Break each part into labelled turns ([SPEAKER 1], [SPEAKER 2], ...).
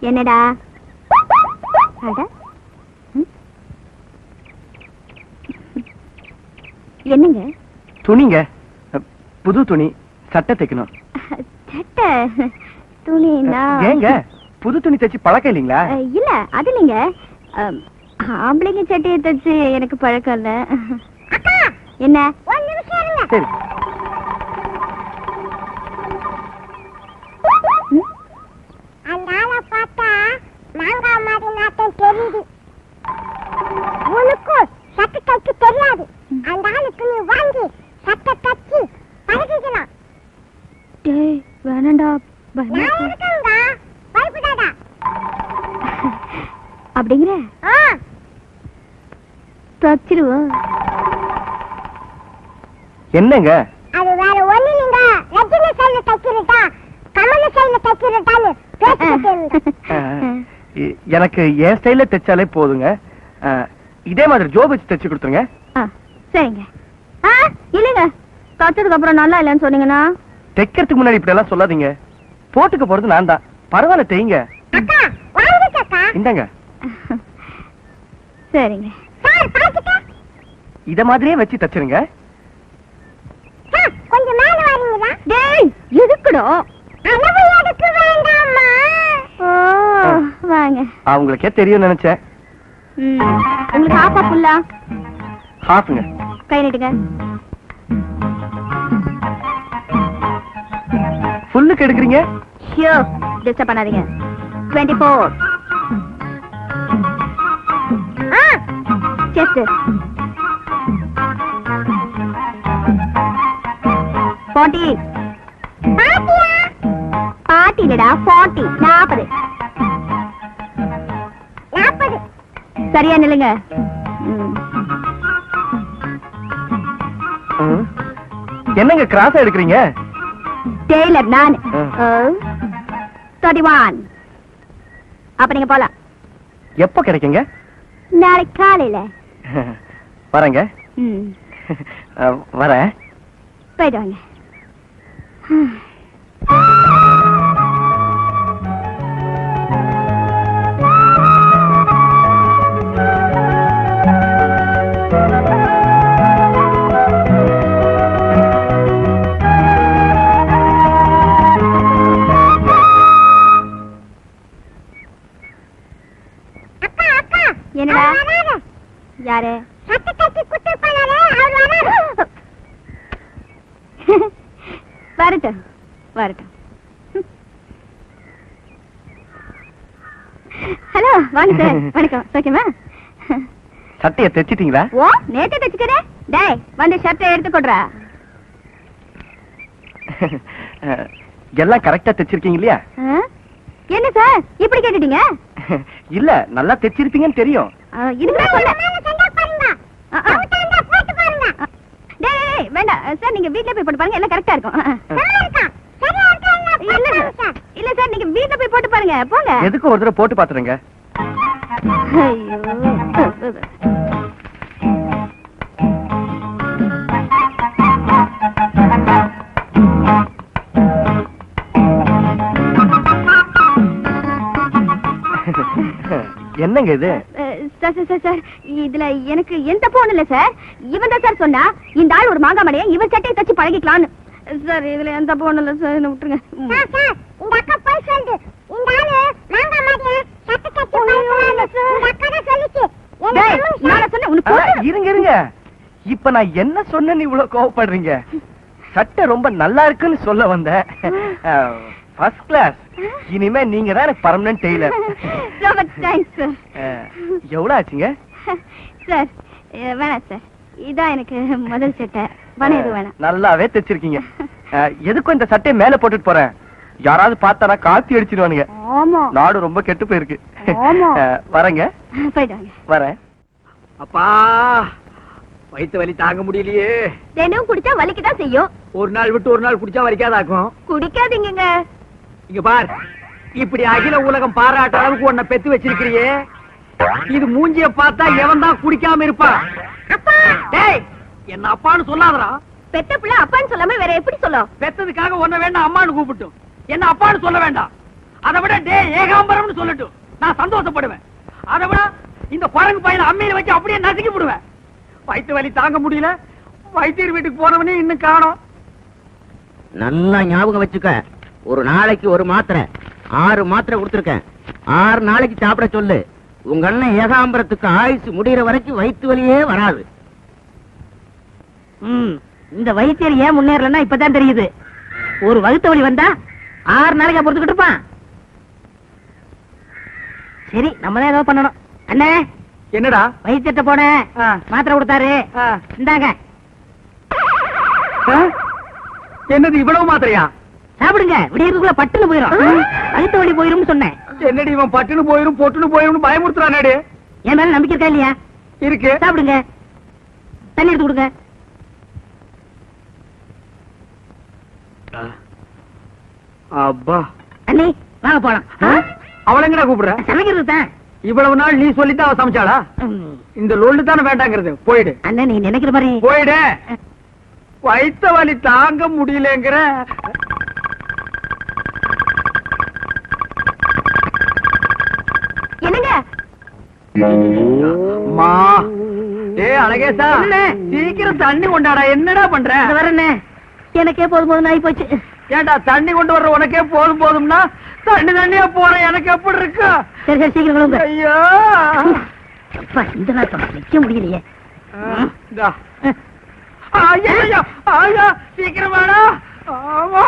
[SPEAKER 1] என்னடா? என்னங்க?
[SPEAKER 2] துணிங்க, புது துணி, சட்டை தைக்கணும்.
[SPEAKER 1] சட்டை துணினா?
[SPEAKER 2] ஏங்க புது துணி தைச்சு பழக்கம் இல்லைங்களா?
[SPEAKER 1] இல்ல அது இல்லைங்க, ஆம்பளைங்க சட்டையை தைச்சு எனக்கு பழக்கம் இல்ல. என்ன?
[SPEAKER 2] சரி.
[SPEAKER 3] அந்த ஆளை பார்த்தா மாங்காய் மாதிரி நாட்டம் தெரியுது. உனக்கு சட்டை தைக்க தெரியாது. அந்த ஆளுக்கு நீ வாங்கி சட்டை தைச்சு பழகிக்கலாம்.
[SPEAKER 1] டேய் வேணாண்டா,
[SPEAKER 3] நான் இருக்கேங்க, பயப்படாதா.
[SPEAKER 1] அப்படிங்கிற தச்சிருவோம்.
[SPEAKER 2] என்னங்க?
[SPEAKER 3] அது வேற ஒண்ணு இல்லைங்க. ரஜினி சைடுல தைக்கிறதா கமல சைடுல தைக்கிறதான்னு பேசிக்கிட்டு
[SPEAKER 2] எனக்கு என் ஸ்டைல தைச்சாலே போதுங்க. இதே மாதிரி ஜோப் வச்சு தைச்சு கொடுத்துருங்க.
[SPEAKER 1] சரிங்க. இல்லைங்க, தைச்சதுக்கு அப்புறம் நல்லா இல்லைன்னு சொன்னீங்கன்னா?
[SPEAKER 2] தைக்கிறதுக்கு முன்னாடி இப்படி எல்லாம் சொல்லாதீங்க. போட்டுக்க போறது நான் தான். பரவாயில்ல, தைங்க.
[SPEAKER 3] அக்கா வாங்க அக்கா.
[SPEAKER 2] இந்தாங்க.
[SPEAKER 1] சரிங்க.
[SPEAKER 3] சார் பாத்துக்க.
[SPEAKER 2] இத மாதிரியே வச்சு தச்சிருங்க.
[SPEAKER 3] சார் கொஞ்சம் மேல வரீங்களா?
[SPEAKER 1] டேய் எதுக்குடா?
[SPEAKER 3] அளவு எடுக்க வேண்டாமா?
[SPEAKER 1] வாங்க.
[SPEAKER 2] அவங்களுக்கே தெரியும் நினைச்சேன்.
[SPEAKER 1] உங்களுக்கு ஹாஃபா ஃபுல்லா?
[SPEAKER 2] ஹாஃப்ங்க.
[SPEAKER 1] கை நீட்டுங்க.
[SPEAKER 2] ஃபுல்லுக்கு எடுக்கிறீங்க?
[SPEAKER 1] ஷியோ, டிஸ்டர்ப் பண்ணாதீங்க. 24. செஸ்ட் 40. பாட்டி இல்லடா, 40. 40. சரியா நில்லுங்க.
[SPEAKER 2] என்னங்க கிராஸா எடுக்கிறீங்க?
[SPEAKER 1] டெய்லர் நான். 31. அப்ப நீங்க போலாம்.
[SPEAKER 2] எப்போ கிடைக்குங்க?
[SPEAKER 1] நாளைக்கு காலையில.
[SPEAKER 2] வரேங்க. வரேன்.
[SPEAKER 1] போயிட்டு வாங்க. என்னடா? யாரு?
[SPEAKER 3] சட்டை தைச்சு குத்து பண்ணாரே அவர் வராரு.
[SPEAKER 1] வரட்டும் வரட்டும். ஹலோ, வாங்க சார். வணக்கம். ஓகேமா?
[SPEAKER 2] சட்டையை தைச்சிட்டீங்களா?
[SPEAKER 1] ஓ, நேத்தே தைச்சுக்கிறேன். டேய் வந்து ஷர்ட்டை எடுத்து கொடுறா.
[SPEAKER 2] எல்லாம் கரெக்டா தைச்சிருக்கீங்க இல்லையா?
[SPEAKER 1] என்ன சார் இப்படி கேட்டுட்டீங்க?
[SPEAKER 2] இல்ல, நல்லா தைச்சிருப்பீங்கன்னு தெரியும்.
[SPEAKER 1] இதுக்கு டேய் வேண்டாம் சார், நீங்க வீட்ல போய் போட்டு பாருங்க, எல்லாம் கரெக்டா இருக்கும். இல்ல சார், நீங்க வீட்ல போய் போட்டு பாருங்க. போங்க.
[SPEAKER 2] எதுக்கு ஒரு தடவை போட்டு பாத்துருங்க.
[SPEAKER 1] ஐயோ,
[SPEAKER 2] என்னங்க இது?
[SPEAKER 1] சார் இதுல எனக்கு எந்த போன் இல்ல சார். இவன் தான் சார் சொன்னா இந்த ஆள் ஒரு மாங்கா மடையை இவன் சட்டையை தச்சு பழகிக்கலான்னு. சார் இதுல எந்த போன் இல்ல சார், என்ன விட்டுருங்க.
[SPEAKER 3] சார் இந்த அக்கா போய் சொல்லுது. இந்த ஆளு மாங்காய் மடையை சட்டை தைச்சு பழகலாம்னு இந்த அக்கா தான் சொல்லிச்சு.
[SPEAKER 1] நான் சொன்னேன் உனக்கு.
[SPEAKER 2] இருங்க. இப்ப நான் என்ன சொன்னேன்னு இவ்வளவு கோவப்படுறீங்க? சட்டை ரொம்ப நல்லா இருக்குன்னு சொல்ல வந்தேன். First class. இனிமே நீங்க தான் எனக்கு பர்மனன்ட் டெய்லர்.
[SPEAKER 1] ரொம்ப தேங்க்ஸ் சார்.
[SPEAKER 2] எவ்வளவு ஆச்சுங்க?
[SPEAKER 1] சார் வேணாம் சார், இதான் எனக்கு முதல் சட்டை. பணம் எதுவும் வேணாம்.
[SPEAKER 2] நல்லாவே தைச்சிருக்கீங்க. எதுக்கும் இந்த சட்டையை மேல போட்டுட்டு போறேன். யாராவது பார்த்தானா காத்தி அடிச்சிடுவானுங்க.
[SPEAKER 1] ஆமா,
[SPEAKER 2] நாடு ரொம்ப கெட்டு போயிருக்கு. வரேங்க.
[SPEAKER 1] போயிட்டு வாங்க.
[SPEAKER 2] வரேன்.
[SPEAKER 4] அப்பா, வயிற்று வலி தாங்க முடியலையே.
[SPEAKER 1] தினமும் குடிச்சா வலிக்குதான் செய்யும்.
[SPEAKER 4] ஒரு நாள் விட்டு ஒரு நாள் குடிச்சா வலிக்காதாக்கும்.
[SPEAKER 1] குடிக்காதீங்க.
[SPEAKER 4] இங்க பார், இப்படி அகில உலகம் பாராட்ட அளவுக்கு உன்னை பெத்து வச்சிருக்கிறியே, இது மூஞ்சிய பார்த்தா எவன் தான் குடிக்காம இருப்பான்? டேய், என்ன அப்பான்னு சொல்லாதடா.
[SPEAKER 1] பெத்த பிள்ளை அப்பான்னு சொல்லாம வேற எப்படி சொல்லும்?
[SPEAKER 4] பெத்ததுக்காக உன்னை வேண்டாம் அம்மான்னு கூப்பிட்டும், என்ன அப்பான்னு சொல்ல வேண்டாம். அதை விட டே ஏகாம்பரம்னு சொல்லட்டும், நான் சந்தோஷப்படுவேன். அதை விட இந்த குரங்கு பையனை அம்மையில வச்சு அப்படியே நசுக்கி விடுவேன். வயிற்று வலி தாங்க முடியல, வைத்தியர் வீட்டுக்கு போனவனே இன்னும் காணோம்.
[SPEAKER 5] நல்லா ஞாபகம் வச்சுக்க, ஒரு நாளைக்கு ஒரு மாத்திரை 6 மாத்திரை கொடுத்துருக்கேன். 6 நாளைக்கு சாப்பிட சொல்லு. உங்க அண்ணன் ஏகாம்பரத்துக்கு ஆயுசு முடிகிற வரைக்கும் வயிற்று வலியே வராது.
[SPEAKER 6] இந்த வைத்தியர் ஏன் முன்னேறலன்னா இப்பதான் தெரியுது. ஒரு வகுத்த வலி வந்தா 6 நாளைக்கு பொறுத்துக்கிட்டு இருப்பான். சரி, நம்ம தான் ஏதோ பண்ணணும். அண்ணே,
[SPEAKER 4] என்னடா?
[SPEAKER 6] வைத்தியத்தை போன மாத்திரை கொடுத்தாரு, இந்தாங்க.
[SPEAKER 4] என்னது இவ்வளவு மாத்திரையா?
[SPEAKER 6] சாப்பிடுங்க, விடியறதுக்குள்ள பட்டுன்னு போயிடும். வகுத்த வலி போயிரும் சொன்னேன்.
[SPEAKER 4] என்னடி இவன் பட்டுன்னு போயிரும் பொட்டுன்னு போயிரும் பயமுறுத்துறானே.
[SPEAKER 6] என் மேல நம்பிக்கை இருக்கா இல்லையா?
[SPEAKER 4] இருக்கு.
[SPEAKER 6] சாப்பிடுங்க, தண்ணி எடுத்து கொடுங்க.
[SPEAKER 4] அப்பா,
[SPEAKER 6] அண்ணி வாங்க போலாம்.
[SPEAKER 4] அவளை எங்கடா கூப்பிடுற?
[SPEAKER 6] சமைக்கிறது தான்.
[SPEAKER 4] இவ்வளவு நாள் நீ சொல்லித்தான் அவ சமைச்சாளா? இந்த லொல்லு தானே வேண்டாங்கிறது. போயிடு.
[SPEAKER 6] அண்ணன் நீ நினைக்கிற மாதிரி
[SPEAKER 4] போயிடு. வயித்த வலி தாங்க முடியலங்கிற.
[SPEAKER 1] என்னங்க?
[SPEAKER 4] அம்மா, டேய் அழகேசா, சீக்கிரம் தண்ணி கொண்டாடா. என்னடா பண்ற?
[SPEAKER 6] வரண்ணே, எனக்கே போதும் போதும் ஆகி போச்சு.
[SPEAKER 4] ஏண்டா தண்ணி கொண்டு வர்ற உனக்கே போதும் போதும்னா தண்ணியா போற எனக்கு எப்படி இருக்கு?
[SPEAKER 6] சரி சரி, சீக்கிரம் கொடுங்க.
[SPEAKER 4] ஐயோ,
[SPEAKER 6] அப்பா, இந்த நாட்டம் நிக்க முடியலையே.
[SPEAKER 4] இந்தா. ஐயா, ஐயா, சீக்கிரம் வாடா. ஆமா.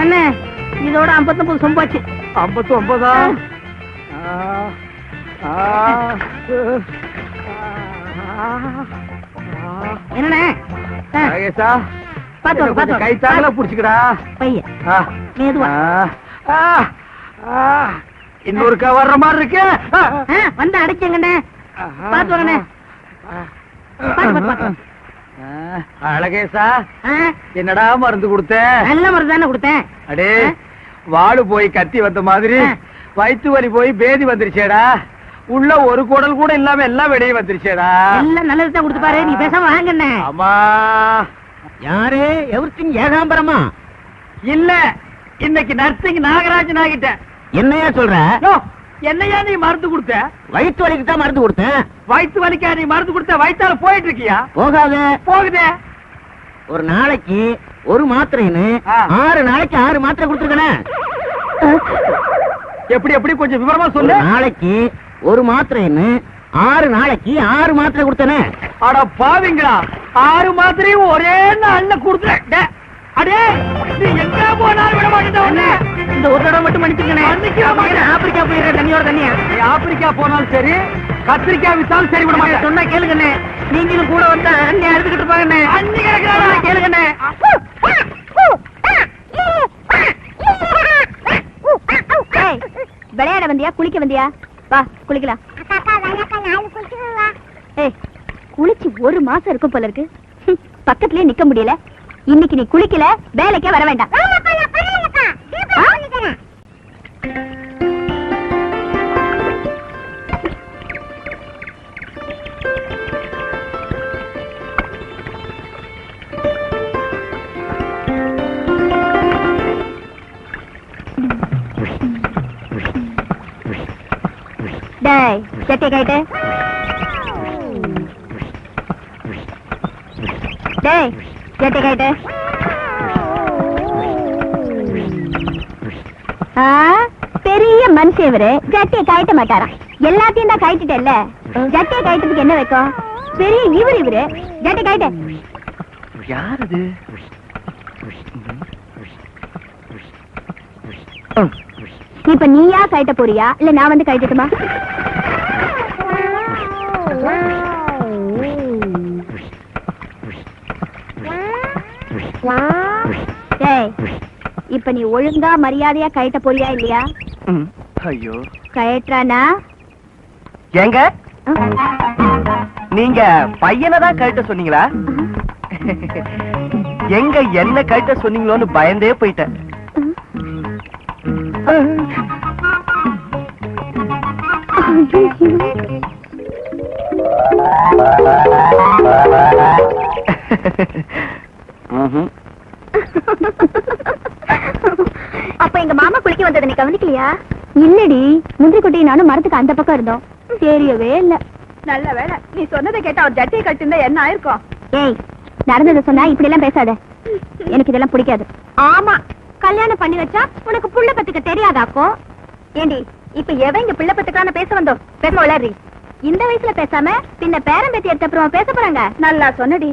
[SPEAKER 6] அண்ணே, இதோட 59 சொம்பாச்சு.
[SPEAKER 4] 59?
[SPEAKER 6] என்னண்ணே?
[SPEAKER 4] அழகேசா,
[SPEAKER 6] பாத்து வாங்க, பாத்து வாங்க.
[SPEAKER 4] கை தாங்கல புடிச்சுக்கடா.
[SPEAKER 6] பையன் மெதுவா.
[SPEAKER 4] இன்னொருக்கா வர்ற மாதிரி இருக்கு.
[SPEAKER 6] வந்து அடைச்சங்கண்ணே. பாத்து வாங்கண்ணே. பாத்து பாத்து.
[SPEAKER 4] அழகேசா, என்னடா மருந்து கொடுத்த?
[SPEAKER 6] நல்ல மருந்து தானே கொடுத்தேன்.
[SPEAKER 4] அடே, வாழு போய் கத்தி வந்த மாதிரி வயிற்று வலி போய் பேதி வந்துருச்சேடா. உள்ள ஒரு குடல் கூட இல்லாம எல்லாம் வெளியே வந்துருச்சேடா.
[SPEAKER 6] எல்லாம் நல்லது தான் கொடுத்து பாரு. நீ பேசாம வாங்கண்ணே.
[SPEAKER 4] ஆமா.
[SPEAKER 5] யாரு? எவர்த்தின் ஏகாம்பரமா?
[SPEAKER 4] இல்ல, இன்னைக்கு நர்சிங் நாகராஜன் ஆகிட்டேன்.
[SPEAKER 5] என்னையா சொல்ற?
[SPEAKER 4] என்னையா நீ மருந்து கொடுத்த?
[SPEAKER 5] வயிற்று வலிக்கு தான் மருந்து கொடுத்தேன்.
[SPEAKER 4] வயிற்று வலிக்கா நீ மருந்து கொடுத்த? வயிற்றால போயிட்டு இருக்கியா?
[SPEAKER 5] போகாத.
[SPEAKER 4] போகுதே.
[SPEAKER 5] ஒரு நாளைக்கு ஒரு மாத்திரைன்னு 6 நாளைக்கு 6 மாத்திரை கொடுத்துருக்கேன்.
[SPEAKER 4] எப்படி எப்படி கொஞ்சம் விவரமா சொல்லு.
[SPEAKER 5] நாளைக்கு ஒரு மாத்திரைன்னு 6 நாளைக்கு 6 மாத்திரை கொடுத்தனே.
[SPEAKER 4] அட பாவிங்களா, 6 மாத்திரையும் ஒரே நாள்ல கொடுத்துட்டேன். அடே, நீ எங்க போனாலும் விட மாட்டேன்.
[SPEAKER 6] இந்த ஒரு தடவை மட்டும் மன்னிச்சுக்கண்ணே. ஆப்பிரிக்கா போயிருக்க தண்ணியோட தண்ணியா.
[SPEAKER 4] நீ ஆப்பிரிக்கா போனாலும் சரி, கத்திரிக்காய் வித்தாலும் சரி விட மாட்டேன்.
[SPEAKER 6] சொன்னா கேளுங்கண்ணே. நீங்களும் கூட வந்தா அண்ணி அறுத்துக்கிட்டு இருப்பாங்கண்ணே.
[SPEAKER 4] அண்ணி கிடக்குறாரா?
[SPEAKER 6] கேளுங்கண்ணே.
[SPEAKER 1] ஏய், விளையாட வந்தியா குளிக்க வந்தியா? வா குளிக்கலாம்.
[SPEAKER 3] அக்கா வணக்கா, நாலு குடிச்சுவா.
[SPEAKER 1] ஏய், குளிச்சு 1 மாசம் இருக்கும் போல இருக்கு. பக்கத்துலயே நிக்க முடியல. இன்னைக்கு நீ குளிக்கல, வேலைக்கே வர வேண்டாம். டேய், சட்டை கைட்டு. டேய், சட்டை கைட்டு. பெரிய மனுஷன் இவரு ஜட்டியை கழட்ட மாட்டாராம். எல்லாத்தையும் தான் கழட்டிட்டேல்ல, ஜட்டியை கழட்டதுக்கு என்ன வைக்கும்? பெரிய இவரு ஜட்டை கழட்ட.
[SPEAKER 2] யார் அது?
[SPEAKER 1] இப்ப நீயா கழட்ட போறியா இல்ல நான் வந்து கழட்டட்டுமா? டேய், இப்ப நீ ஒழுங்கா மரியாதையா கழட்ட போறியா இல்லையா?
[SPEAKER 2] ஐயோ,
[SPEAKER 1] கழட்டானா?
[SPEAKER 2] ஏங்க, நீங்க பையனை தான் கழட்ட சொன்னீங்களா? எங்க என்ன கழட்ட சொன்னீங்களோன்னு பயந்தே போயிட்டேன்.
[SPEAKER 1] அப்ப எங்க மாமா குளிக்க வந்ததை நீ கவனிக்கலையா? இல்லடி, முந்திரி கொட்டி நானும் மரத்துக்கு அந்த பக்கம் இருந்தோம், தெரியவே இல்ல. நல்ல வேலை நீ சொன்னதை கேட்ட அவர் ஜட்டியை கட்டிருந்தா என்ன ஆயிருக்கும்? ஏய், நடந்ததை சொன்னா இப்படி எல்லாம் பேசாத, எனக்கு இதெல்லாம் பிடிக்காது. ஆமா, கல்யாணம் பண்ணி வச்சா உனக்கு புள்ள பத்துக்க தெரியாதாக்கோ? ஏண்டி, இப்ப எவன் இங்க பிள்ளை பத்துக்கான பேச வந்தோம்? பேச வளர்றி, இந்த வயசுல பேசாம பின்ன பேரம் பேத்தி எடுத்த அப்புறம் பேச போறாங்க. நல்லா சொன்னடி.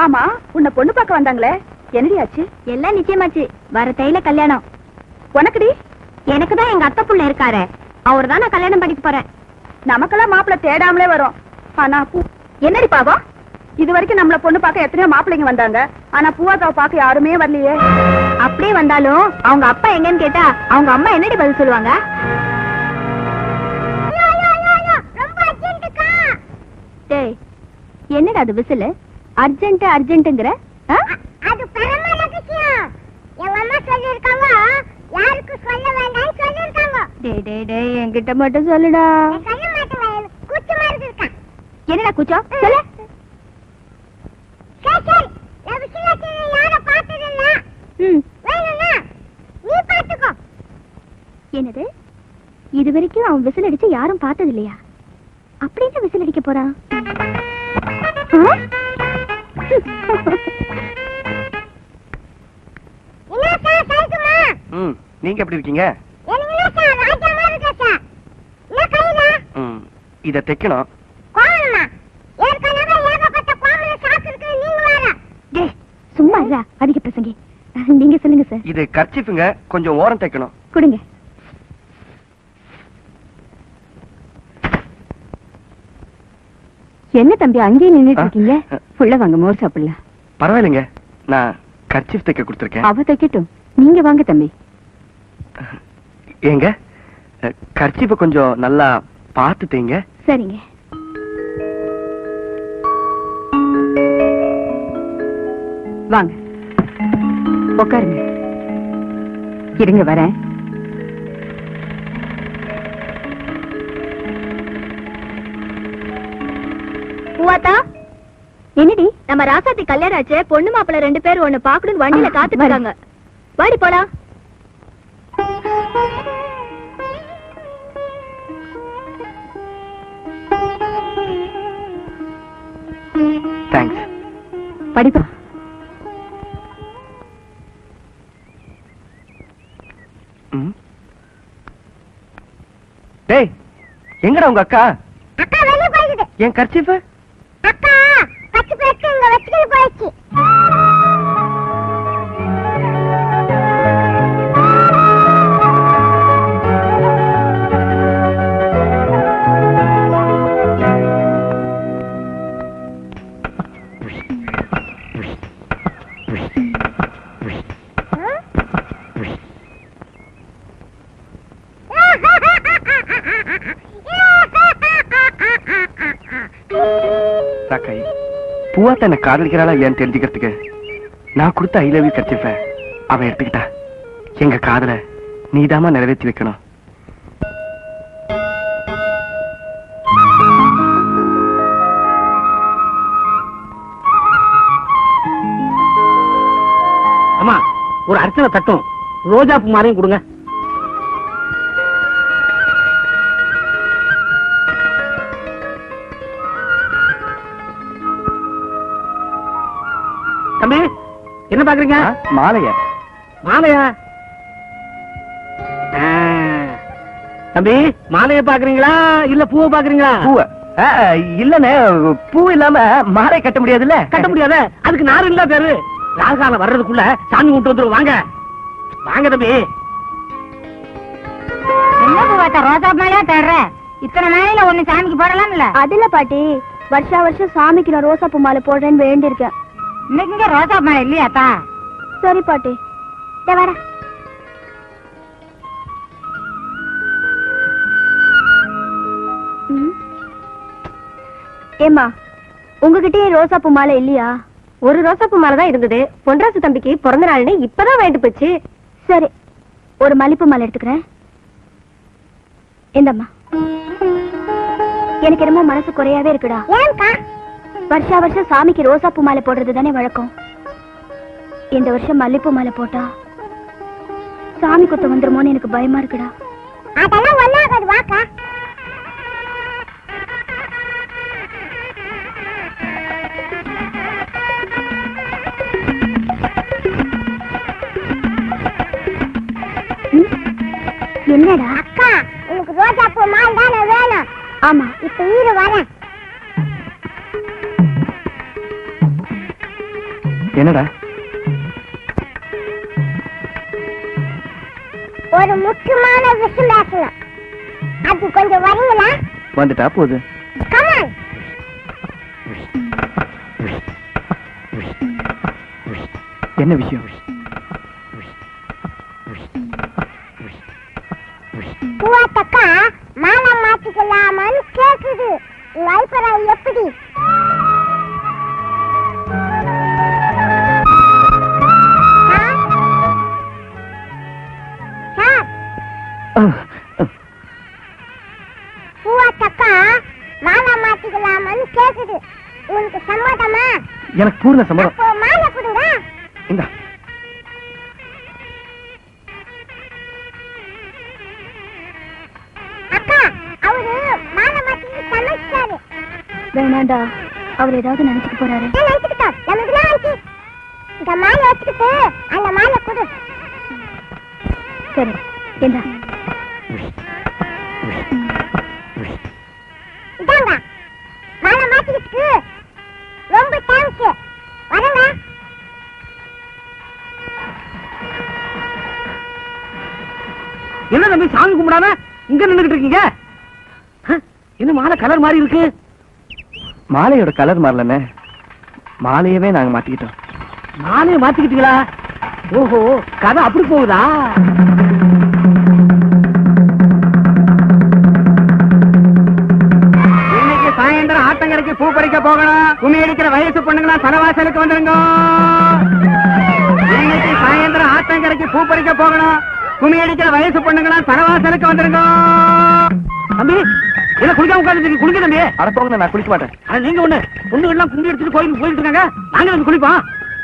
[SPEAKER 1] ஆமா, உன்னை பொண்ணு பார்க்க வந்தாங்களே, என்னடி ஆச்சு? எல்லாம் நிச்சயமாச்சு, வர தையில கல்யாணம். உனக்குடி? எனக்கு தான் எங்க அத்தை புள்ள இருக்காரு, அவர் தான் நான் கல்யாணம் பண்ணிக்க போறேன். நமக்கெல்லாம் மாப்பிள்ள தேடாமலே வரும். ஆனா என்னடி பாவம், இது வரைக்கும் நம்மள பொண்ணு பார்க்க எத்தனையோ மாப்பிள்ளைங்க வந்தாங்க, ஆனா பூவாத்தாவை பார்க்க யாருமே வரலையே. அப்படியே வந்தாலும் அவங்க அப்பா எங்கன்னு கேட்டா அவங்க அம்மா என்னடி பதில் சொல்லுவாங்க? டேய், என்னடா அது விசில்? அர்ஜென்ட் அர்ஜென்ட்ங்கற?
[SPEAKER 3] அது பரம ரகசியம். எங்க அம்மா சொல்லிருக்காங்க, யாருக்கும் சொல்ல வேண்டாம்னு சொல்லிருக்காங்க.
[SPEAKER 1] டேய் டேய் டேய், என்கிட்ட மட்டும் சொல்லுடா.
[SPEAKER 3] சொல்ல மாட்டேன், கூச்ச மாதிரி இருக்கா.
[SPEAKER 1] என்னடா கூச்சம்? சொல்லு.
[SPEAKER 3] சரி, நான் விசிலாச்சி யாரை பார்த்ததில்ல. வேணும்னா நீ பார்த்துக்கோ.
[SPEAKER 1] என்னது, இது வரைக்கும் அவன் விசில் அடிச்சு யாரும் பார்த்தது இல்லையா? அப்படின்னு விசில் அடிக்க போறான்.
[SPEAKER 2] நீங்க எப்படி இருக்கீங்க? இத தைக்கணும்.
[SPEAKER 1] சும்மா இல்ல, அதிக பிரசங்கி. நீங்க சொல்லுங்க சார்.
[SPEAKER 2] இது கர்ச்சீஃப்ங்க, கொஞ்சம் ஓரம் தைக்கணும்.
[SPEAKER 1] கொடுங்க. என்ன தம்பி அங்கேயே நின்னுட்டு இருக்கீங்க? புள்ள வாங்க, மோர் சாப்பிடலாம்.
[SPEAKER 2] பரவாயில்லைங்க, நான் கர்ச்சீஃப் தைக்க கொடுத்துருக்கேன்.
[SPEAKER 1] அவ தைக்கட்டும், நீங்க வாங்க தம்பி.
[SPEAKER 2] ஏங்க, கர்ச்சீஃபை கொஞ்சம் நல்லா பார்த்து தைங்க.
[SPEAKER 1] சரிங்க. வாங்க உட்காருங்க. இருங்க வரேன். பூவாத்தா, என்னடி நம்ம ராசாத்தி கல்யாணம் ஆச்சு, பொண்ணு மாப்பிள்ள 2 பேரும் ஒண்ணு பாக்கணும்னு வண்டியில காத்துட்டு இருக்காங்க. வாடி போலாம்.
[SPEAKER 2] தேங்க்ஸ்.
[SPEAKER 1] படிப்பா.
[SPEAKER 2] டேய், எங்கடா உங்க அக்கா?
[SPEAKER 3] அக்கா வெளிய போயிடுது.
[SPEAKER 2] என் கர்ச்சீஃப்?
[SPEAKER 3] அக்கா கச்சி பேச்சு இங்க வச்சுட்டு போயிடுச்சு.
[SPEAKER 2] ராக்காய், பூவாத்த என்ன காதலிக்கிறாளா இல்லையான்னு தெரிஞ்சுக்கிறதுக்கு நான் கொடுத்த ஐ லவ் யூ கர்ச்சீஃபை அவன் எடுத்துக்கிட்டா. எங்க காதல நீதாமா நிறைவேற்றி வைக்கணும்.
[SPEAKER 4] அம்மா, ஒரு அர்ச்சனை தட்டும் ரோஜா பூ மாலையும் கொடுங்க. தம்பி, என்ன பாக்குறீங்க?
[SPEAKER 2] மாலைய.
[SPEAKER 4] மாலையா? தம்பி, மாலைய பாக்குறீங்களா இல்ல பூவை பாக்குறீங்களா?
[SPEAKER 2] பூவ இல்லன்னு, பூ இல்லாம மாலை கட்ட முடியாதுல்ல.
[SPEAKER 4] கட்ட முடியாத, அதுக்கு நார் இல்ல பேரு. ராகாலம் வர்றதுக்குள்ள சாமி கொண்டு வந்துரும். வாங்க வாங்க தம்பி.
[SPEAKER 3] என்ன பூவாத்தா ரோஜா மேலே தேடுற? இத்தனை நாளையில ஒண்ணு சாமிக்கு போடலாம்ல?
[SPEAKER 1] அதுல பாட்டி, வருஷா வருஷம் சாமிக்கு நான் ரோசா பூ மாலை போடுறேன்னு வேண்டி இருக்கேன்.
[SPEAKER 3] இன்னைக்கு இங்க ரோஜா மேலே இல்லையாத்தா?
[SPEAKER 1] சரி பாட்டி, வர. ஏமா, உங்ககிட்டயே ரோசா பூ மாலை இல்லையா? ஒரு ரோசா பூ மாலை தான் இருந்தது. பொன்ராசு தம்பிக்கு பிறந்த நாள்னு இப்பதான் வாங்கிட்டு போச்சு. சரி, ஒரு மல்லிப்பூ மாலை எடுத்துக்கிறேன். இந்தம்மா. எனக்கு என்னமோ மனசு குறையாவே இருக்குடா.
[SPEAKER 3] ஏன்க்கா?
[SPEAKER 1] வருஷா வருஷம் சாமிக்கு ரோசா பூ மாலை போடுறது தானே வழக்கம். இந்த வருஷம் மல்லிப்பூ மாலை போட்டா சாமி குத்த வந்துருமோன்னு எனக்கு பயமா இருக்குடா.
[SPEAKER 3] அதெல்லாம் ஒண்ணாகாது வாக்கா.
[SPEAKER 1] என்னடா?
[SPEAKER 3] அக்கா உனக்கு ரோஜா பூ மாலை தானே வேணும்?
[SPEAKER 1] ஆமா.
[SPEAKER 3] இப்ப இரு வரேன்.
[SPEAKER 2] என்னடா?
[SPEAKER 3] ஒரு முக்கியமான விஷயம் பேசணும். அது கொஞ்சம் வரீங்களா?
[SPEAKER 2] வந்துட்டா போகுது.
[SPEAKER 3] கமான்.
[SPEAKER 2] என்ன விஷயம்?
[SPEAKER 3] பூவாத்தக்கா மாலை மாத்திக்கலாமான்னு கேக்குது. உங்க அபிப்பிராயம் எப்படி? பூவாத்தக்கா மாலை மாத்திக்கலாமான்னு கேக்குது. உனக்கு சம்மதமா?
[SPEAKER 2] எனக்கு பூர்ண சம்மதம்.
[SPEAKER 3] அப்போ மாலை கொடுங்க.
[SPEAKER 2] இந்த
[SPEAKER 3] அக்கா அவரு மாலை மாத்தி சமைச்சாரு.
[SPEAKER 1] வேணாண்டா, அவர் ஏதாவது நினைச்சுட்டு போறாரு.
[SPEAKER 3] நினைச்சுக்கிட்டோம். நம்ம இதெல்லாம் வச்சு இந்த மாலை வச்சுக்கிட்டு அந்த மாலை கொடு.
[SPEAKER 1] சரி, என்ன
[SPEAKER 3] இதாங்க மாலை மாத்திக்கிட்டு ரொம்ப தேங்க்ஸ். வரங்க.
[SPEAKER 4] என்ன தம்பி சாமி கும்பிடாம இங்க நின்னுகிட்டு இருக்கீங்க? என்ன மாலை கலர் மாதிரி இருக்கு?
[SPEAKER 2] மாலையோட கலர் மாறலண்ணே, மாலையவே நாங்க மாத்திக்கிட்டோம்.
[SPEAKER 4] மாலையை மாத்திக்கிட்டீங்களா? ஓஹோ, கதை அப்படி போகுதா? இன்னைக்கு சாயந்தரம் ஆத்தங்கரைக்கு பூ பறிக்க போகணும். கும்மி அடிக்கிற வயசு பொண்ணுங்களா தலைவாசலுக்கு வந்துருங்க. இன்னைக்கு சாயந்தரம் ஆத்தங்கரைக்கு பூ பறிக்க போகணும். கும்மி அடிக்கிற வயசு பொண்ணுங்களா தலைவாசலுக்கு வந்துருங்க. தம்பி என்ன குளிக்காம உட்கார்ந்து குளிக்க தம்பி?
[SPEAKER 2] அட போங்க, நான் குளிக்க மாட்டேன்.
[SPEAKER 4] அது நீங்க ஒண்ணு பொண்ணு எல்லாம் கும்பி அடிச்சுட்டு கோயிலுக்கு போயிட்டு இருக்காங்க. நாங்க வந்து குளிப்போம்.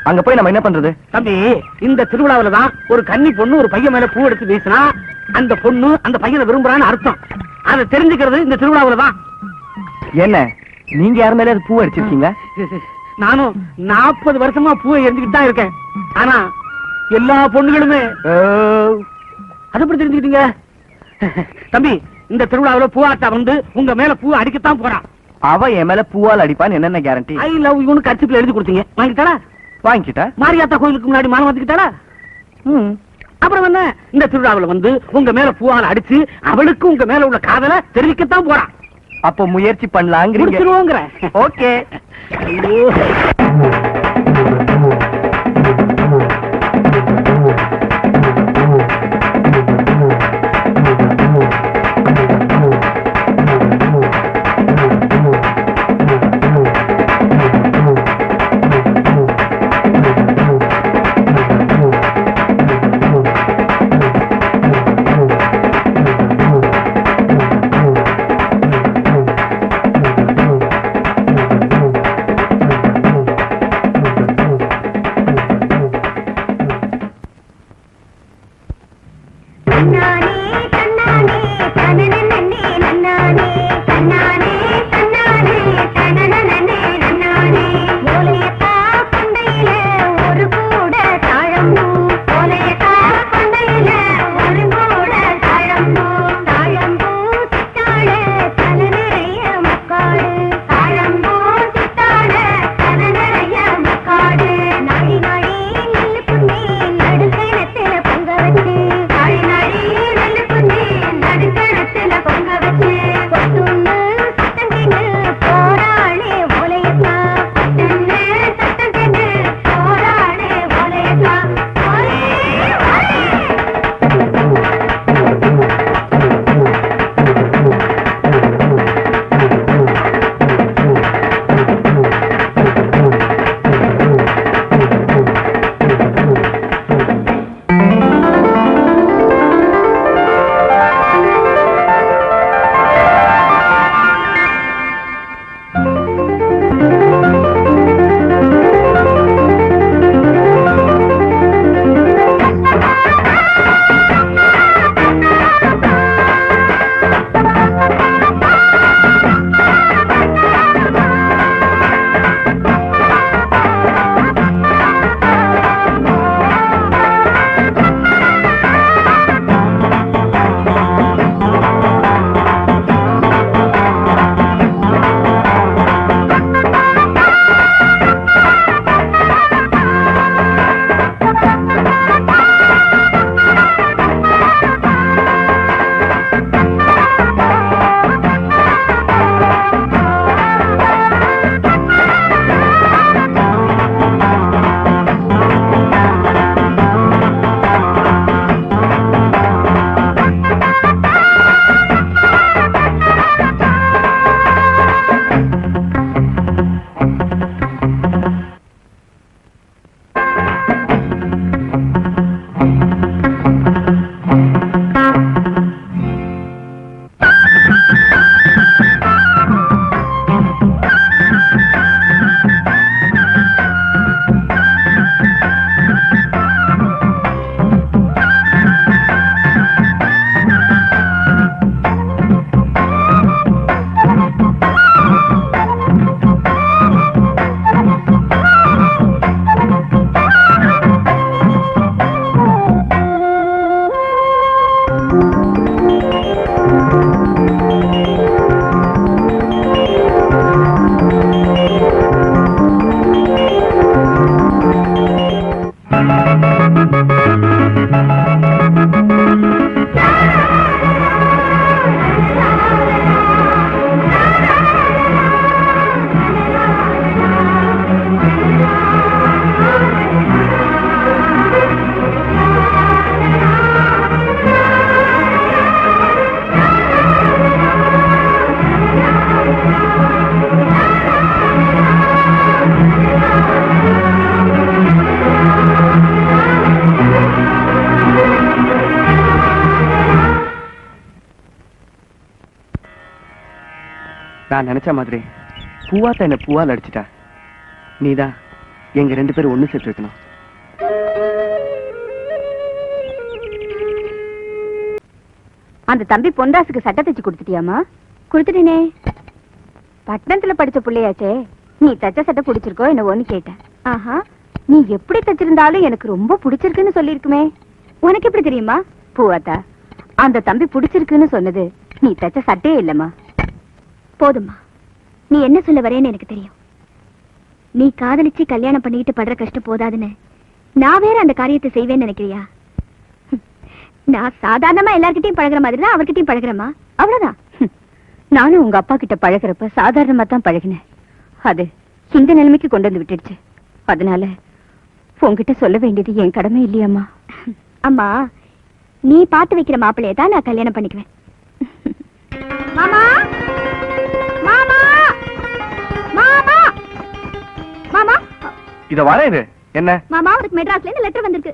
[SPEAKER 2] அங்க போய் நம்ம என்ன பண்றது?
[SPEAKER 4] தம்பி இந்த திருவிழாவில தான் ஒரு கன்னி பொண்ணு ஒரு பையன் மேல பூ எடுத்து வீசினா அந்த பொண்ணு அந்த பையனை விரும்புறான்னு அர்த்தம். அதை தெரிஞ்சுக்கிறது இந்த திருவிழாவில தான்.
[SPEAKER 2] என்ன நீங்க யார் மேல பூ அடிச்சிருக்கீங்களா?
[SPEAKER 4] நானும் 40 வருஷமா பூவை எரிஞ்சுக்கிட்டு தான் இருக்கேன். ஆனா எல்லா பொண்ணுகளுமே அதை எப்படி தெரிஞ்சுக்கிட்டீங்க? தம்பி இந்த திருவிழாவில பூவாட்டா வந்து உங்க மேல பூ அடிக்கத்தான் போறான்.
[SPEAKER 2] அவ என் மேல பூவால் அடிப்பான்னு என்னென்ன கேரண்டி?
[SPEAKER 4] ஐ லவ் யூன்னு கட்சிப்பில் எழுதி கொடுத்தீங்க, வாங்கிட்டாளா?
[SPEAKER 2] வாங்கிட்டா?
[SPEAKER 4] மாரியாத்தா கோயிலுக்கு முன்னாடி மாலை மாத்திக்கிட்டாளா? அப்புறம் என்ன இந்த திருவிழாவில் வந்து உங்க மேல பூவால் அடிச்சு அவளுக்கு உங்க மேல உள்ள காதலை தெரிவிக்கத்தான் போறான்.
[SPEAKER 2] அப்போ முயற்சி பண்ணலாங்கிறீங்க? ஓகே. நான் நினைச்ச மாதிரி பூவாத்த என்ன பூவால் அடிச்சிட்டா. நீதான் எங்க 2 பேரும் ஒண்ணு சேர்த்து வைக்கணும்.
[SPEAKER 1] அந்த தம்பி பொன்ராசுக்கு சட்டை தச்சு கொடுத்துட்டியாமா? கொடுத்துட்டேனே. பட்டணத்துல படிச்ச பிள்ளையாச்சே, நீ தச்ச சட்டை பிடிச்சிருக்கோ என்னவோன்னு கேட்டேன். ஆஹா, நீ எப்படி தச்சிருந்தாலும் எனக்கு ரொம்ப பிடிச்சிருக்குன்னு சொல்லிருக்குமே. உனக்கு எப்படி தெரியுமா? பூவாத்தா, அந்த தம்பி பிடிச்சிருக்குன்னு சொன்னது நீ தச்ச சட்டையே இல்லம்மா. போதும்மா, நீ என்ன சொல்ல வரேன்னு எனக்கு தெரியும். நீ காதலிச்சு கல்யாணம் பண்ணிக்கிட்டு படுற கஷ்டம் போதாதுன்னு நான் வேற அந்த காரியத்தை செய்வேன்னு நினைக்கிறியா? நான் சாதாரணமா எல்லார்கிட்டையும் பழகுற மாதிரி தான் அவர்கிட்டயும் பழகுறமா, அவ்வளவுதான். நானும் உங்க அப்பா கிட்ட பழகுறப்ப சாதாரணமா தான் பழகினேன். அது இந்த நிலைமைக்கு கொண்டு வந்து விட்டுடுச்சு. அதனால உங்ககிட்ட சொல்ல வேண்டியது என் கடமை இல்லையம்மா. அம்மா, நீ பார்த்து வைக்கிற மாப்பிள்ளைய தான் நான் கல்யாணம் பண்ணிக்குவேன். மாமா, மாமா, மாமா, மாமா.
[SPEAKER 2] இத வர இது என்ன?
[SPEAKER 1] மாமா, உனக்கு மெட்ராஸ்ல இருந்து லெட்டர் வந்திருக்கு.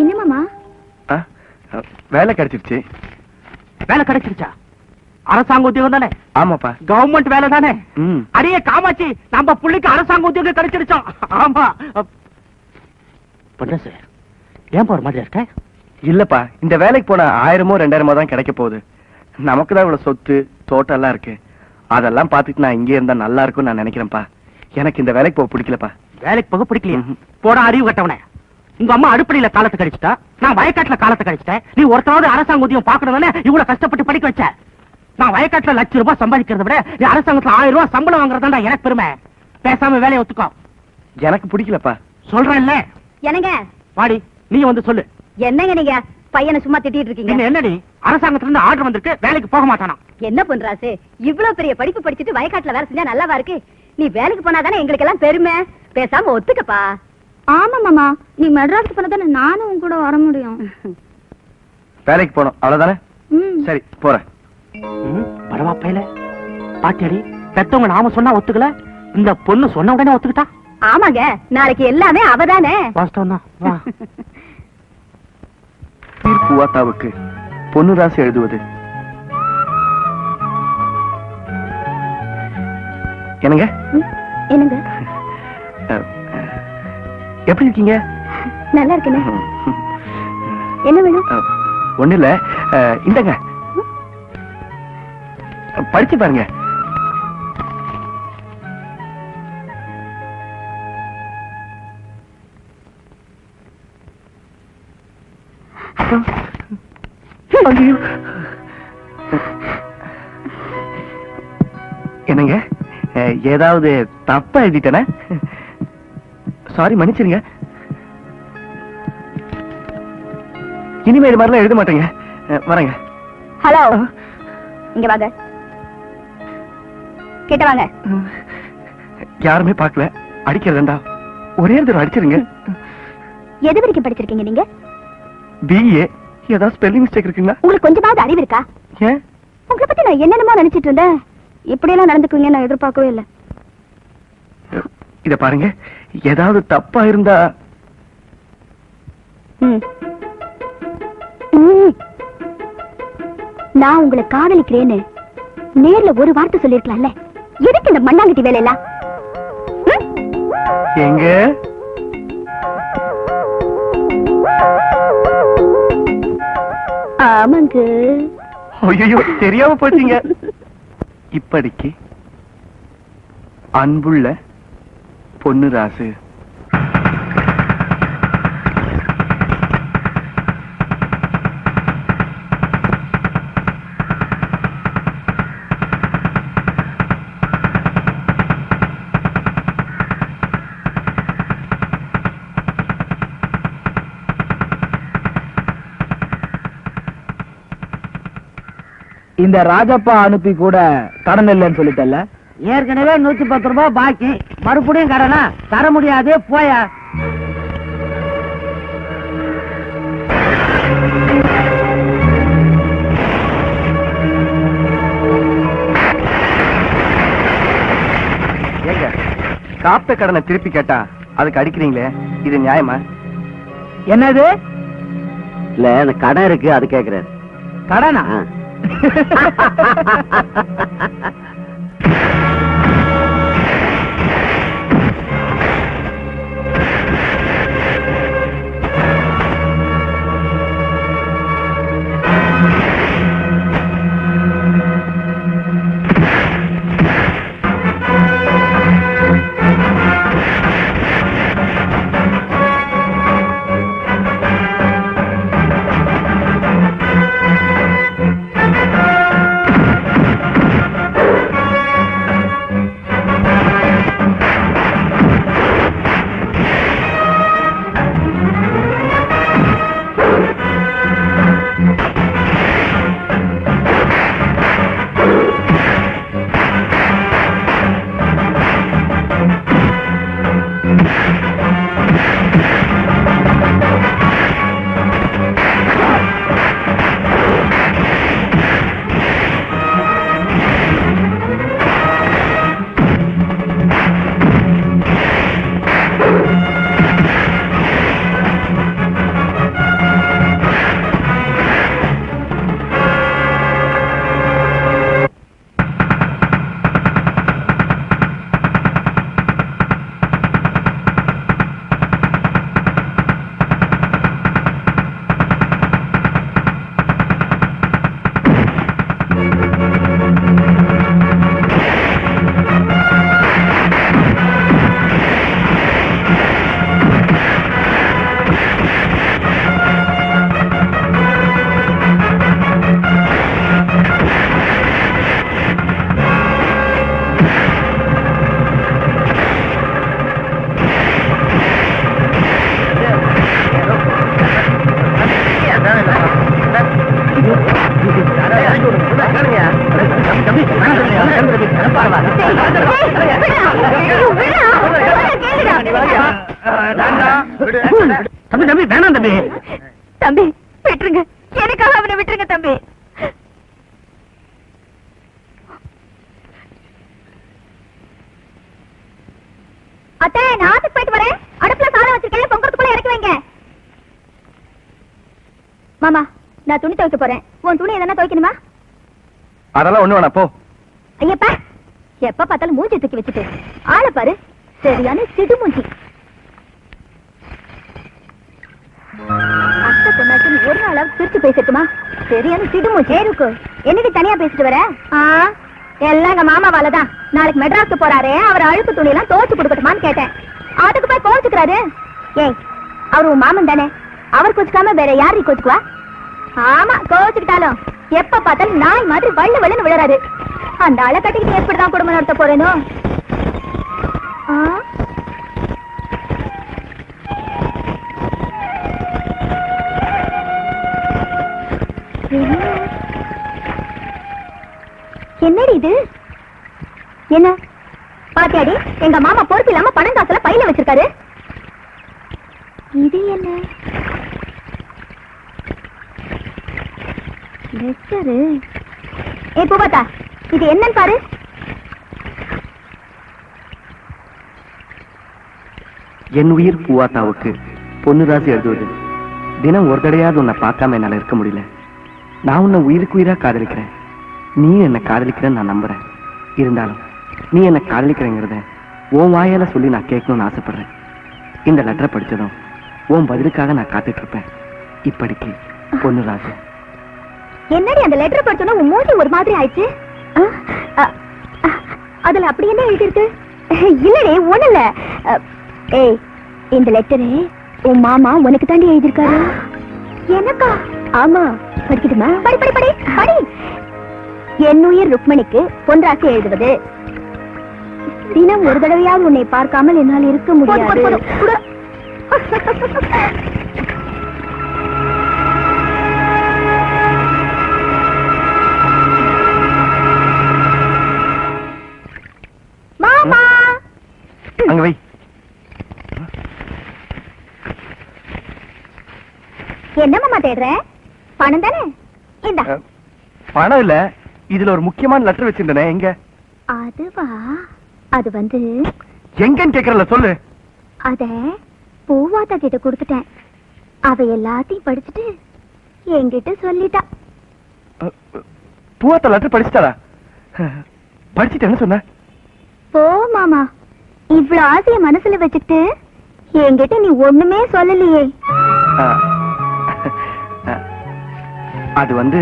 [SPEAKER 1] என்ன மாமா?
[SPEAKER 2] வேலை கிடைச்சிருச்சு.
[SPEAKER 4] வேலை கிடைச்சிருச்சா? அரசாங்க உத்தியோகம் தானே?
[SPEAKER 2] ஆமாப்பா.
[SPEAKER 4] கவர்மெண்ட் வேலை தானே?
[SPEAKER 2] ம்.
[SPEAKER 4] அடியே காமாட்சி, நம்ம புள்ளைக்கு அரசாங்க உத்தியோகம் கிடைச்சிருச்சோம். ஆமா. பண்ண சார், ஏன் போற மாதிரி இருக்க?
[SPEAKER 2] இல்லப்பா, இந்த வேலைக்கு போனா 1000மோ 2000மோ தான் கிடைக்க போகுது. நமக்கு தான் இவ்வளவு சொத்து தோட்டம் எல்லாம் இருக்கு. அதெல்லாம் பார்த்துட்டு நான் இங்கே இருந்தா நல்லா இருக்கும்னு நான் நினைக்கிறேன்ப்பா. எனக்கு இந்த வேலைக்கு போக பிடிக்கலப்பா.
[SPEAKER 4] வேலைக்கு போக பிடிக்கலையா? போட அறிவு கட்டவனே. உங்க அம்மா அடுப்படியில காலத்தை கழிச்சுட்டா, நான் வயக்காட்டுல காலத்தை கழிச்சிட்டேன். நீ ஒருத்தராவது அரசாங்க உத்தியோகம் பாக்கணும்னு இவ்வளவு கஷ்டப்பட்டு படிக்க வச்ச. நான் வயக்காட்டுல ₹1,00,000 சம்பாதிக்கிறத விட நீ அரசாங்கத்துல ₹1000 சம்பளம் வாங்குறதா எனக்கு பெருமை. பேசாம வேலையை ஒத்துக்கோ.
[SPEAKER 2] எனக்கு பிடிக்கலப்பா.
[SPEAKER 4] சொல்றேன்ல.
[SPEAKER 1] என்னங்க?
[SPEAKER 4] வாடி, நீ வந்து சொல்லு.
[SPEAKER 1] என்னங்க நீங்க பையனை சும்மா திட்டிட்டு இருக்கீங்க?
[SPEAKER 4] என்னடி அரசாங்கத்துல இருந்து ஆர்டர் வந்திருக்கு, வேலைக்கு போக மாட்டானா?
[SPEAKER 1] என்ன பண்றாசு, இவ்வளவு பெரிய படிப்பு படிச்சுட்டு வயக்காட்டுல வேலை செஞ்சா நல்லாவா இருக்கு? நீ வேலைக்கு போனாதானே எங்களுக்கு எல்லாம் பெருமை. பேசாம ஒத்துக்கப்பா. ஆமா மாமா, நீ மெட்ராஸ்க்கு போனதானே நானும் உன் கூட வர முடியும்.
[SPEAKER 2] வேலைக்கு போனோம் அவ்வளவுதானே? சரி, போறேன்.
[SPEAKER 4] பரவாயில்ல பாட்டியடி, பெத்தவங்க நாம சொன்னா ஒத்துக்கல, இந்த பொண்ணு சொன்ன உடனே ஒத்துக்கிட்டா.
[SPEAKER 1] ஆமாங்க, நாளைக்கு எல்லாமே அவதானே.
[SPEAKER 4] வாஸ்தவம் தான். வா.
[SPEAKER 2] பூவாத்தாவுக்கு பொண்ணு ராசி எழுதுவது. என்னங்க?
[SPEAKER 1] என்னங்க?
[SPEAKER 2] எப்படி இருக்கீங்க?
[SPEAKER 1] நல்லா இருக்கேன். என்ன வேணும்?
[SPEAKER 2] ஒண்ணு இல்ல, இந்தங்க படிச்சு பாருங்க. என்னங்க, ஏதாவது தப்பா எழுதிட்டேனா? சாரி, மன்னிச்சிருங்க. இனிமே இது மாதிரிலாம் எழுத மாட்டேங்க. வரேங்க.
[SPEAKER 1] ஹலோ, இங்க வாங்க. கிட்ட வாங்க.
[SPEAKER 2] யாருமே பார்க்கல. அடிக்கிறதுண்டா, ஒரே தடவை அடிச்சிருங்க.
[SPEAKER 1] எது வரைக்கும் படிச்சிருக்கீங்க நீங்க?
[SPEAKER 2] BA. ஏதாவது ஸ்பெல்லிங் மிஸ்டேக் இருக்குங்களா?
[SPEAKER 1] உங்களுக்கு கொஞ்சமாவது அறிவு இருக்கா?
[SPEAKER 2] ஏன்?
[SPEAKER 1] உங்களை பத்தி நான் என்னென்னமோ நினைச்சிட்டு இருந்தேன். இப்படி எல்லாம் நடந்துக்குவீங்க நான் எதிர்பார்க்கவே இல்லை.
[SPEAKER 2] இத பாருங்க, ஏதாவது தப்பா இருந்தா.
[SPEAKER 1] நான் உங்களை காதலிக்கிறேன்னு நேர்ல ஒரு வார்த்தை சொல்லிருக்கலாம்ல. எதுக்கு இந்த மண்ணாங்கட்டி வேலையெல்லாம்?
[SPEAKER 2] எங்க
[SPEAKER 1] ஆமாங்க.
[SPEAKER 2] ஐயோ, தெரியாம போச்சீங்க. இப்படிக்கு அன்புள்ள பொண்ணு ராசு.
[SPEAKER 6] இந்த ராஜப்பா அனுப்பி கூட கடன் இல்லைன்னு சொல்லிட்டல்ல? ஏற்கனவே 110 ரூபாய் பாக்கி, மறுபடியும் கடனா தர முடியாது. போயா.
[SPEAKER 2] ஏங்க, சாப்பிட்ட கடனை திருப்பி கேட்டா அதுக்கு அடிக்கிறீங்களே, இது நியாயமா?
[SPEAKER 6] என்னது?
[SPEAKER 5] இல்ல அந்த கடை இருக்கு அது கேக்குறாரு.
[SPEAKER 6] கடனா?
[SPEAKER 4] தம்பி தம்பி வேணாம் தம்பி.
[SPEAKER 1] தம்பி விட்டுருங்க, எனக்காக அவனை விட்டுருங்க தம்பி. அத்தை, நான் ஆத்துக்கு போயிட்டு வரேன். அடுப்புல சாதம் வச்சிருக்கேன், பொங்கறதுக்குள்ள இறக்கி வைங்க. மாமா, நான் துணி துவைக்க போறேன். உன் துணி எதனா துவைக்கணுமா?
[SPEAKER 2] அதெல்லாம் ஒண்ணு வேணாம் போ.
[SPEAKER 1] ஐயப்பா, எப்ப பார்த்தாலும் மூஞ்சி தூக்கி வச்சுட்டு ஆளை பாரு, சரியான சிடு மூஞ்சி. அத்தை பொண்ணாச்சு ஒரு நாளாவது பிரிச்சு பேசட்டுமா? சரியான சிடு மூஞ்சி. இருக்கு, என்னடி தனியா பேசிட்டு வர? எல்லாம் எங்க மாமாவால தான். நாளைக்கு மெட்ராஸ்க்கு போறாரு, அவர் அழுக்கு துணி எல்லாம் துவைச்சு கொடுக்கட்டுமான்னு கேட்டேன். அதுக்கு போய் கோச்சுக்கிறாரு. ஏய், அவர் உன் மாமன் தானே, அவர் கோச்சுக்காம வேற யாரு கோச்சுக்குவா? ஆமா, கோச்சுக்கிட்டாலும் எப்ப பார்த்தாலும் நாய் மாதிரி வள்ளு வள்ளுன்னு விழுறாரு. அந்த ஆளை கட்டிக்கிட்டு எப்படிதான் குடும்பம் நடத்த போறேனோ? என்னடி இது? என்ன பாத்தியாடி, எங்க மாமா பொறுப்பு இல்லாம பணம் காசுல பையில வச்சிருக்காரு. இது என்ன லெட்டரு? ஏ பூபாத்தா, இது என்னன்னு பாரு.
[SPEAKER 2] என் உயிர் பூவாத்தாவுக்கு பொன்னுராசி எழுதுவது. தினம் ஒரு தடையாவது உன்னை பார்க்காம என்னால இருக்க முடியல. நான் உன்னை உயிருக்கு உயிரா காதலிக்கிறேன். நீ என்ன காதலிக்கிறேன்னு நான் நம்புறேன். இருந்தாலும் நீ என்ன காதலிக்கிறேங்கிறத உன் வாயால சொல்லி நான் கேட்கணும்னு ஆசைப்படுறேன். இந்த லெட்டரை படிச்சதும் உன் பதிலுக்காக நான் காத்துட்டு இருப்பேன். இப்படிக்கு பொன்னுராசி.
[SPEAKER 1] என்னடி அந்த லெட்டர் படிச்சோன்னா உன் மூஞ்சி ஒரு மாதிரி ஆயிடுச்சு? அதுல அப்படி என்ன எழுதிருக்கு? இல்லடே, ஒண்ணு இல்ல. ஏய், இந்த லெட்டரு உன் மாமா உனக்கு தாண்டி எழுதிருக்காரு. எனக்கா? ஆமா, படிக்கட்டுமா? படி படி படி படி. என் உயிர் ருக்மணிக்கு பொன்ராசி எழுதுவது. தினம் ஒரு தடவையாவது உன்னை பார்க்காமல் என்னால் இருக்க முடியாது. மாமா,
[SPEAKER 2] அங்க வை.
[SPEAKER 1] என்ன மாமா தேடுற? பணம் தானே? இந்தா.
[SPEAKER 2] பணம் இல்ல, இதுல ஒரு முக்கியமான லெட்டர் வச்சிருந்தேனே, எங்க?
[SPEAKER 1] அதுவா? அது வந்து
[SPEAKER 2] எங்கன்னு கேக்குறல, சொல்லு.
[SPEAKER 1] அத பூவாத்தா கிட்ட கொடுத்துட்டேன். அவ எல்லாத்தையும் படிச்சுட்டு என்கிட்ட சொல்லிட்டா.
[SPEAKER 2] பூவாத்தா லெட்டர் படிச்சுட்டாளா? படிச்சுட்டு என்ன சொன்ன?
[SPEAKER 1] போ மாமா, இவ்வளவு ஆசைய மனசுல வச்சுட்டு என்கிட்ட நீ ஒண்ணுமே சொல்லலையே.
[SPEAKER 2] அது வந்து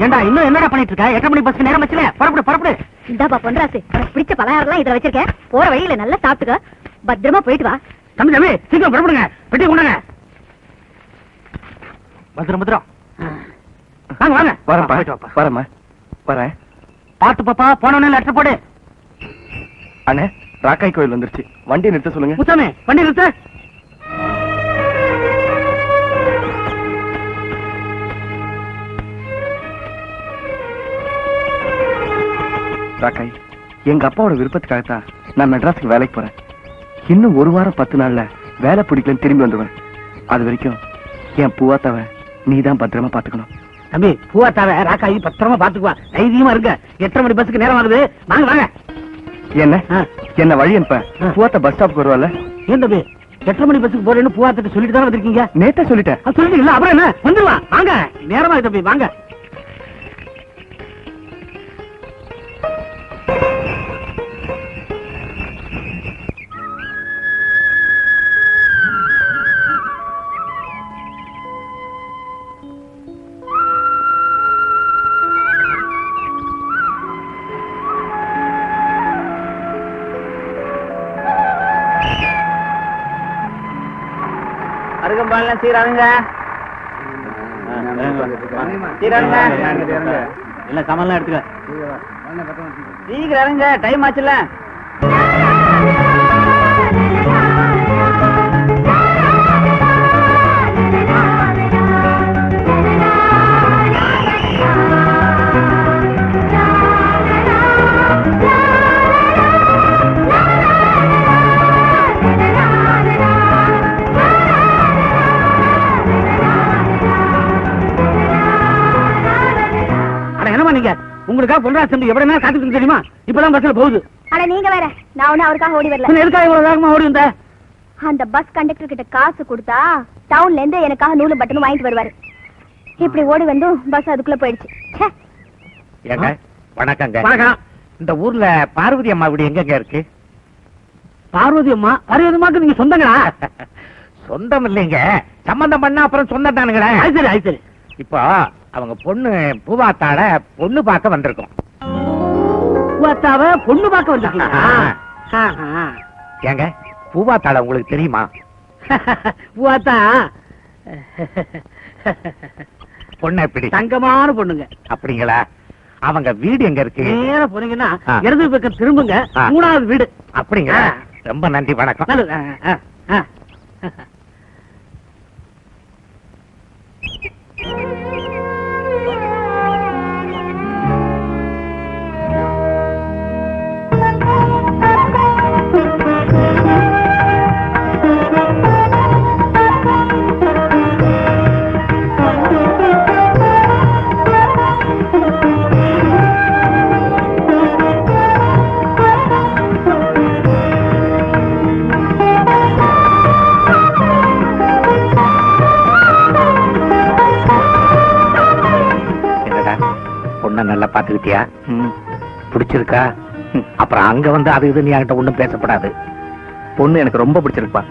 [SPEAKER 4] ஏண்டா இன்னும் என்னடா பண்ணிட்டு இருக்க? 8 மணி பஸ்க்கு நேரம் வச்சுல. புறப்படு.
[SPEAKER 1] இந்தாப்பா பொன்ராசு, உனக்கு பிடிச்ச பலகாரம்லாம் இதுல வச்சிருக்கேன். போற வழியில நல்லா சாப்பிட்டுக்க. பத்திரமா போயிட்டு வா.
[SPEAKER 4] தம்பி சீக்கிரம் புறப்படுங்க. பெட்டி கொண்டாங்க. பத்திரம். வாங்க.
[SPEAKER 2] வரேம்மா. வரேன்.
[SPEAKER 4] பாத்து பாப்பா, போனவனே லெட்டர் போடு.
[SPEAKER 2] அண்ணே, ராக்காய் கோயில் வந்துருச்சு. வண்டியை நிறுத்த சொல்லுங்க.
[SPEAKER 4] முத்தாமே, வண்டி நிறுத்த.
[SPEAKER 2] ராக்காய், எங்க அப்பாவோட விருப்பத்துக்காகத்தான் நான் மெட்ராஸுக்கு வேலைக்கு போறேன். இன்னும் 1 வாரம் 10 நாள்ல வேலை பிடிக்கலன்னு திரும்பி வந்துடுவேன். அது வரைக்கும் என் பூவாத்தாவை நீதான் பத்திரமா பாத்துக்கணும்.
[SPEAKER 4] தம்பி, பூவாத்தாவை ராக்காயி பத்திரமா பாத்துக்குவா. தைரியமா இருங்க. 8 மணி பஸ்க்கு நேரம் ஆகுது. வாங்க.
[SPEAKER 2] என்ன வழி அனுப்ப? பூவாத்தா பஸ் ஸ்டாப்க்கு வருவாள்ல?
[SPEAKER 4] ஏன் தம்பி 8 மணி பஸ்க்கு போறேன்னு பூவாத்திட்டு சொல்லிட்டு தானே வந்திருக்கீங்க?
[SPEAKER 2] நேத்தே சொல்லிட்டேன்.
[SPEAKER 4] சொல்லிட்டீங்களா? அப்புறம் என்ன? வந்துருவா. வாங்க, நேரமா தம்பி வாங்க.
[SPEAKER 6] அருகம்பாலாம் சீரானுங்க.
[SPEAKER 4] எல்லாம் சமல்லாம் எடுத்துக்க.
[SPEAKER 6] சீக்கிரம் இறங்க, டைம் ஆச்சுல்ல.
[SPEAKER 4] உங்களுக்காக பொன்ராஜ் தம்பி எவ்வளவு நேரம் காத்துட்டு தெரியுமா? இப்பதான் பஸ்ல போகுது.
[SPEAKER 1] ஆனா நீங்க வேற, நான் ஒண்ணு அவருக்காக ஓடி வரல.
[SPEAKER 4] எதுக்காக இவ்வளவு வேகமா ஓடி வந்த?
[SPEAKER 1] அந்த பஸ் கண்டக்டர் கிட்ட காசு கொடுத்தா டவுன்ல இருந்து எனக்காக நூலும் பட்டனும் வாங்கிட்டு வருவாரு. இப்படி ஓடி வந்து பஸ் அதுக்குள்ள போயிடுச்சு.
[SPEAKER 5] ஏங்க வணக்கங்க.
[SPEAKER 4] வணக்கம்.
[SPEAKER 5] இந்த ஊர்ல பார்வதி அம்மா வீடு எங்கங்க இருக்கு?
[SPEAKER 4] பார்வதி அம்மாக்கு நீங்க சொந்தங்களா?
[SPEAKER 5] சொந்தம் இல்லைங்க, சம்பந்தம் பண்ணா அப்புறம் சொந்தம் தானுங்களே.
[SPEAKER 4] சரி.
[SPEAKER 5] இப்போ அவங்க பொண்ணு பூவாத்தாட பொண்ணு பார்க்க வந்திருக்கோம்.
[SPEAKER 4] பூவாத்தாவ பொண்ணு பார்க்க வந்திருக்கீங்களா?
[SPEAKER 5] ஏங்க பூவாத்தாட உங்களுக்கு தெரியுமா?
[SPEAKER 4] பூவாத்தா
[SPEAKER 5] பொண்ணு எப்படி?
[SPEAKER 4] தங்கமான பொண்ணுங்க.
[SPEAKER 5] அப்படிங்களா? அவங்க வீடு எங்க இருக்கு?
[SPEAKER 4] நேரா போனீங்கன்னா இடது பக்கம் திரும்புங்க, 3வது வீடு.
[SPEAKER 5] அப்படிங்களா? ரொம்ப நன்றி, வணக்கம். நல்லா பாத்துக்கிட்டியா? பிடிச்சிருக்கா? அப்புறம் அங்க வந்து அது இது நீ என்கிட்ட ஒண்ணும் பேசப்படாது.
[SPEAKER 2] பொண்ணு எனக்கு ரொம்ப பிடிச்சிருப்பா.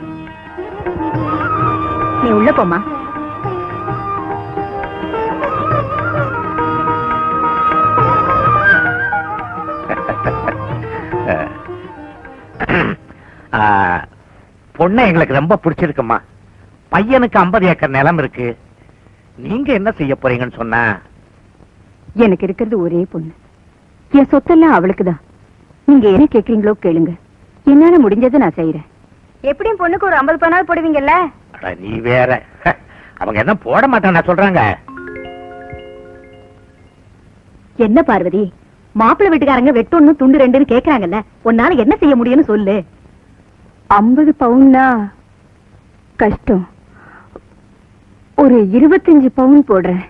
[SPEAKER 1] நீ உள்ள போமா.
[SPEAKER 5] பொண்ணை எங்களுக்கு ரொம்ப பிடிச்சிருக்குமா. பையனுக்கு 50 ஏக்கர் நிலம் இருக்கு. நீங்க என்ன செய்ய போறீங்கன்னு சொன்னா?
[SPEAKER 7] எனக்கு இருக்கிறது ஒரே பொண்ணு. என் சொத்தெல்லாம் அவளுக்குதான். நீங்க என்ன கேக்குறீங்களோ கேளுங்க. என்னால முடிஞ்சதை நான் செய்யறேன்.
[SPEAKER 1] எப்படியும் பொண்ணுக்கு ஒரு 50 பணம் போடுவீங்கல்ல?
[SPEAKER 5] நீ வேற, அவங்க என்ன போட மாட்டாங்க சொல்றாங்க.
[SPEAKER 7] என்ன பார்வதி, மாப்பிள்ளை வீட்டுக்காரங்க வெட்டு 1 துண்டு 2ன்னு கேக்குறாங்கல்ல, உன்னால என்ன செய்ய முடியும்னு சொல்லு. 50 பவுன்னா கஷ்டம். ஒரு 25 பவுன் போடுறேன்.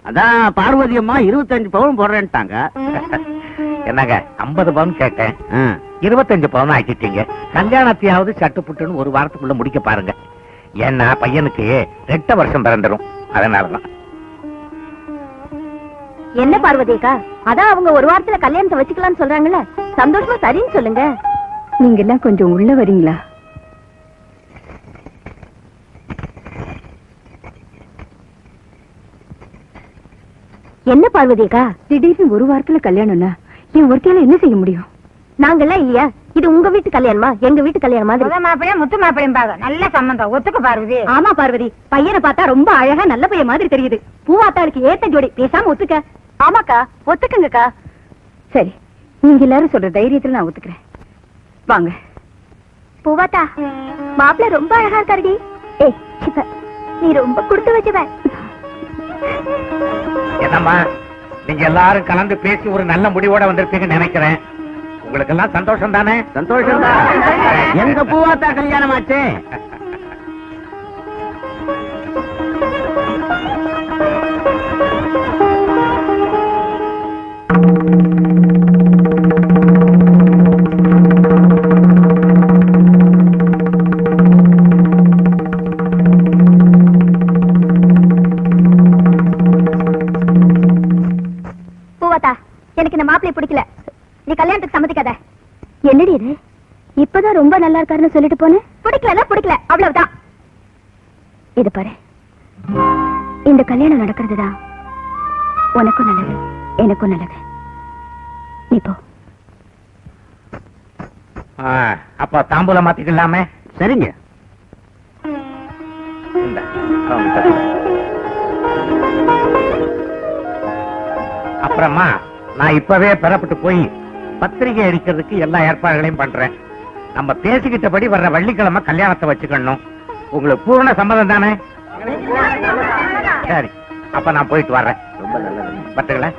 [SPEAKER 5] அதான் பார்வதி அம்மா 25 பவுன் போடுறேன்ட்டாங்க.
[SPEAKER 8] என்னங்க 50 பவுன் கேட்டேன், 25 பவுன் ஆக்கிட்டீங்க. கல்யாணத்தையாவது சட்டுப்புட்டுன்னு ஒரு வாரத்துக்குள்ள முடிக்க பாருங்க. ஏன்னா பையனுக்கு 8 வருஷம் பிறந்துடும். அதனாலதான்.
[SPEAKER 1] என்ன பார்வதிக்கா, அதான் அவங்க ஒரு வாரத்துல கல்யாணத்தை வச்சுக்கலாம்னு சொல்றாங்கல்ல, சந்தோஷமா சரின்னு சொல்லுங்க.
[SPEAKER 7] நீங்க எல்லாம் கொஞ்சம் உள்ள வரீங்களா?
[SPEAKER 1] என்ன பார்வதிக்கா,
[SPEAKER 7] திடீர்னு ஒரு வாரத்துல கல்யாணம்னா என் ஒருத்தையால என்ன செய்ய முடியும்?
[SPEAKER 1] நாங்கெல்லாம் இல்லையா? இது உங்க வீட்டு கல்யாணமா, எங்க வீட்டு கல்யாணம் மாதிரி?
[SPEAKER 3] மாப்பிளையும் முத்து மாப்பிளையும் பாக்க நல்ல சம்பந்தம், ஒத்துக்க பார்வதி.
[SPEAKER 7] ஆமா பார்வதி, பையனை பார்த்தா ரொம்ப அழகா நல்ல பையன் மாதிரி தெரியுது. பூவாத்தாளுக்கு ஏத்த ஜோடி, பேசாம ஒத்துக்க.
[SPEAKER 1] ஆமாக்கா, ஒத்துக்குங்கக்கா.
[SPEAKER 7] சரி, நீங்க எல்லாரும் சொல்ற தைரியத்துல நான் ஒத்துக்கிறேன். வாங்க.
[SPEAKER 1] பூவாத்தா, மாப்பிள்ள ரொம்ப அழகா இருக்காருடி. ஏய் சிப்ப, நீ ரொம்ப கொடுத்து வச்சுவ.
[SPEAKER 8] என்னம்மா, நீங்க எல்லாரும் கலந்து பேசி ஒரு நல்ல முடிவோட வந்திருப்பீங்கன்னு நினைக்கிறேன். உங்களுக்கு எல்லாம் சந்தோஷம் தானே?
[SPEAKER 5] சந்தோஷம் தான். எங்க பூவாத்தா கல்யாணம் ஆச்சு.
[SPEAKER 1] பூவாத்தா, எனக்கு இந்த மாப்பிள்ளை பிடிக்கல, நீ கல்யாணத்துக்கு சம்மதிக்காத. என்னடி இது, இப்பதான் ரொம்ப நல்லா இருக்காருன்னு சொல்லிட்டு போன? பிடிக்கல, அவ்வளவுதான். இது பாரு, இந்த கல்யாணம் நடக்கிறதுதான் உனக்கும் நல்லது, எனக்கும் நல்லது. நீ போ.
[SPEAKER 8] அப்ப தாம்பூலம் மாத்திக்கலாமே?
[SPEAKER 5] சரிங்க.
[SPEAKER 8] இந்தா, அவங்க தரேன். அப்புறமா நான் இப்பவே பெறப்பட்டு போய் பத்திரிகை அடிக்கிறதுக்கு எல்லா ஏற்பாடுகளையும் பண்றேன். நம்ம பேசிக்கிட்டபடி வர்ற வெள்ளிக்கிழமை கல்யாணத்தை வச்சுக்கணும். உங்களுக்கு பூர்ண சம்மதம் தானே? சரி, அப்ப நான் போயிட்டு வர்றேன்.
[SPEAKER 5] ரொம்ப நல்லது.
[SPEAKER 8] பட்டுங்களா?